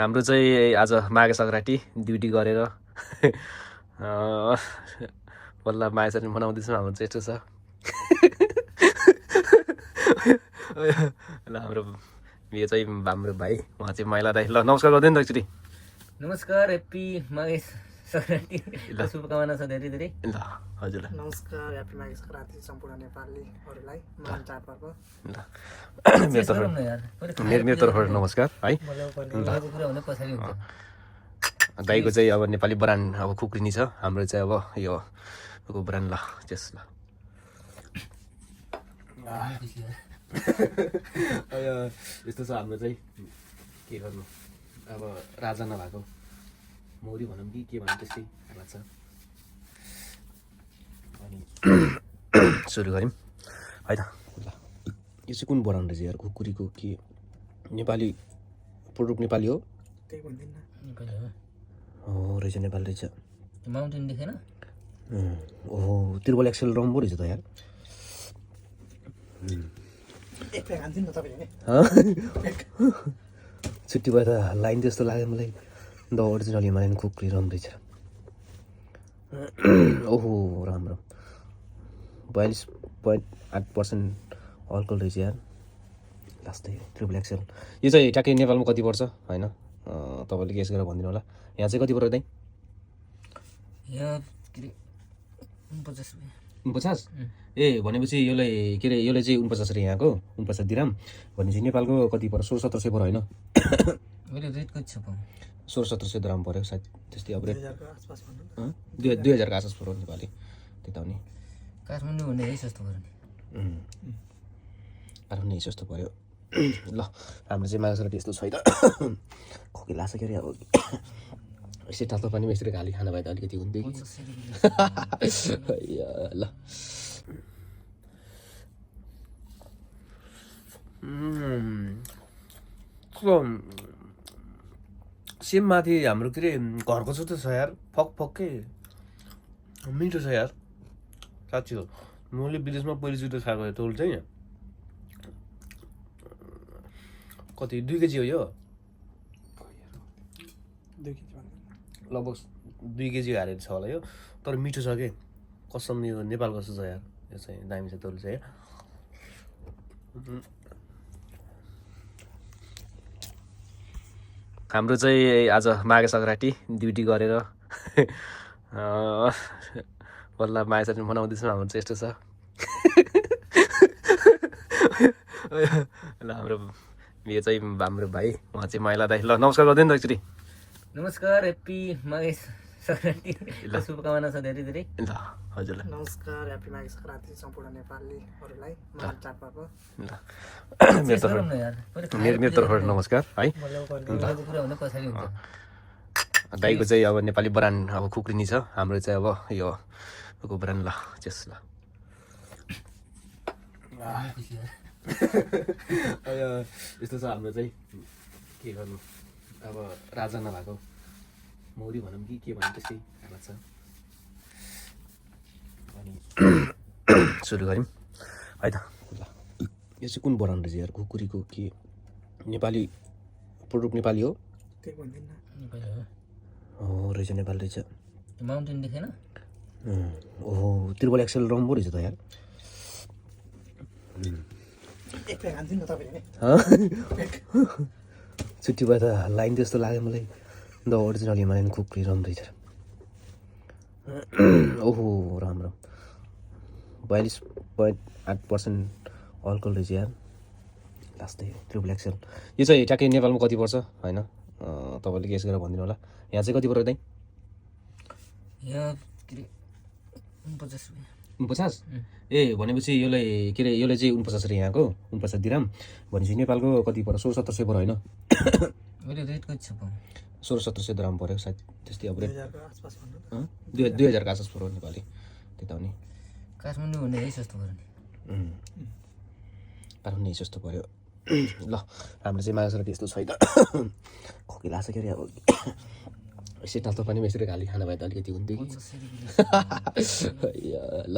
हाम्रो चाहिँ आज माघे सङ्क्रान्ति ड्युटी गरेर बल्ल मायासरी मनाउँदैछौँ। हाम्रो चाहिँ यस्तो छ ल हाम्रो यो चाहिँ हाम्रो भाइ उहाँ चाहिँ मैला दाइ। ल नमस्कार गरिदिनु नि त एकचोटि। नमस्कार, ह्याप्पी माघे सङ्क्रान्ति शुभकामना छ धेरै धेरै। ल हजुरलाई नमस्कार, ह्याप्पी माघे सङ्क्रान्ति सम्पूर्ण नेपालीहरूलाई महान चाडपर्व। ल मेरो तर्फबाट नमस्कार है। दाइको चाहिँ अब नेपाली ब्रान्ड अब खुक्रिनी छ, हाम्रो चाहिँ अब यो ब्रान्ड। ल त्यस ल यस्तो छ हाम्रो चाहिँ। के गर्नु अब राजा नभएको मौरी भनौँ कि के भनौँ त्यस्तै लाग्छ। अनि सुरु गऱ्यौँ है त। ल यो चाहिँ कुन ब्रान्ड रहेछ यार? खुकुरीको के नेपाली प्रोडक्ट? नेपाली हो त्यही भन्दिनँ हो रहेछ, नेपाली रहेछ। माउन्टेन देखेन? ओहो त्रिबल एक्सेल रम्बो रहेछ त यार। एक प्याक हान्छु नि त तपाईँले। छुट्टी भयो त लाइन जस्तो लाग्यो मलाई। द ओरिजिनल हिमालयन खुकुरी राम्रो रहेछ। ओहो राम्रो 42.8% अल्कोहल रहेछ यार। लास्टै ट्रिपल एक्सेल। यो चाहिँ ट्याक्कै नेपालमा कति पर्छ होइन? तपाईँले गेस गरेर भनिदिनु होला। यहाँ चाहिँ कति पर्छ दाइ? यहाँ के अरे 49? ए भनेपछि यसलाई के अरे यसले चाहिँ 49 अरे यहाँको 49 दिराम भनेपछि नेपालको कति पर्छ? 1600-1700 पर्यो होइन? मैले रेट कति छ पाउँ? 1600-1700 ग्राम पर्यो सायद त्यस्तै। अब रेट 2000 को आसपास पर्यो नेपाली त्यता पनि। काठमाडौँ भन्ने है सस्तो पर्यो नि। काठमाडौँ नै सस्तो पर्यो। ल हाम्रो चाहिँ माघे सङ्क्रान्ति यस्तो छ है त। खोकी लाग्छ के अरे अब यसै तातो पानीमा यसरी घाली खाना भए त अलिकति हुन्थ्यो कि। ल सेम माथि हाम्रो के अरे घरको जस्तो छ यार। फकफक्कै मिठो छ यार साँच्ची हो। मैले विदेशमा पहिलोचोटि खाएको तौल चाहिँ कति 2 केजी हो यो? लगभग 2 केजी हालेर छ होला यो। तर मिठो छ कि कसम, यो नेपाल कस्तो छ यार। यो चाहिँ दामी छ तौल चाहिँ। हाम्रो चाहिँ आज माघे सङ्क्रान्ति ड्युटी गरेर बल्ल मायासरी मनाउँदैछौँ। हाम्रो चाहिँ यस्तो छ। ल हाम्रो यो चाहिँ हाम्रो भाइ उहाँ चाहिँ मैला दाइ। ल नमस्कार गरिदिनु नि त एकचोटि। नमस्कार, ह्याप्पी माघे सङ्क्रान्ति शुभकामना छ धेरै धेरै। ल हजुरलाई नमस्कार, ह्याप्पी माघे सङ्क्रान्ति सम्पूर्ण नेपालीहरूलाई महान चाडपर्व। ल मेरो तर्फबाट नमस्कार है। दाइको चाहिँ अब नेपाली ब्रान्ड अब खुक्रिनी छ, हाम्रो चाहिँ अब यो ब्रान्ड। ल त्यस ल यस्तो छ हाम्रो चाहिँ। के गर्नु अब राजा नभएको मौरी भनौँ कि के भनौँ त्यस्तै लाग्छ। अनि सुरु गऱ्यौँ है त। ल यो चाहिँ कुन ब्रान्ड रहेछ यार? खुकुरीको के नेपाली प्रोडक्ट? नेपाली हो त्यही भन्दिनँ हो रहेछ, नेपाली रहेछ। माउन्टेन देखेन? ओहो त्रिबल एक्सेल रम्बो रहेछ त यार। एक प्याक हान्छु नि त तपाईँले। छुट्टी भयो त लाइन जस्तो लाग्यो मलाई। द ओरिजिनल हिमालयन खुकुरी राम्रो रहेछ। ओहो राम्रो 42.8% अल्कोहल रहेछ यार। लास्टै ट्रिपल एक्सेल। यो चाहिँ ट्याक्कै नेपालमा कति पर्छ होइन? तपाईँले गेस गरेर भनिदिनु होला। यहाँ चाहिँ कति पर्यो दाइ? यहाँ के अरे 49? ए भनेपछि यसलाई के अरे यसले चाहिँ 49 अरे यहाँको 49 दिराम भनेपछि नेपालको कति पर्यो? 1600-1700 पर्यो होइन? मैले रेट कति छ पाउँ? 1600-1700 ग्राम पर्यो सायद त्यस्तै। अब रेट 2000 को आसपास पर्यो नेपाली त्यता पनि। काठमाडौँ भन्ने है सस्तो पर्यो नि। काठमाडौँ नै सस्तो पर्यो। ल हाम्रो चाहिँ माघे सङ्क्रान्ति यस्तो छ है त। खोकी लाग्छ के अरे अब यसै तातो पानीमा यसरी घाली खाना भए त अलिकति हुन्थ्यो कि। ल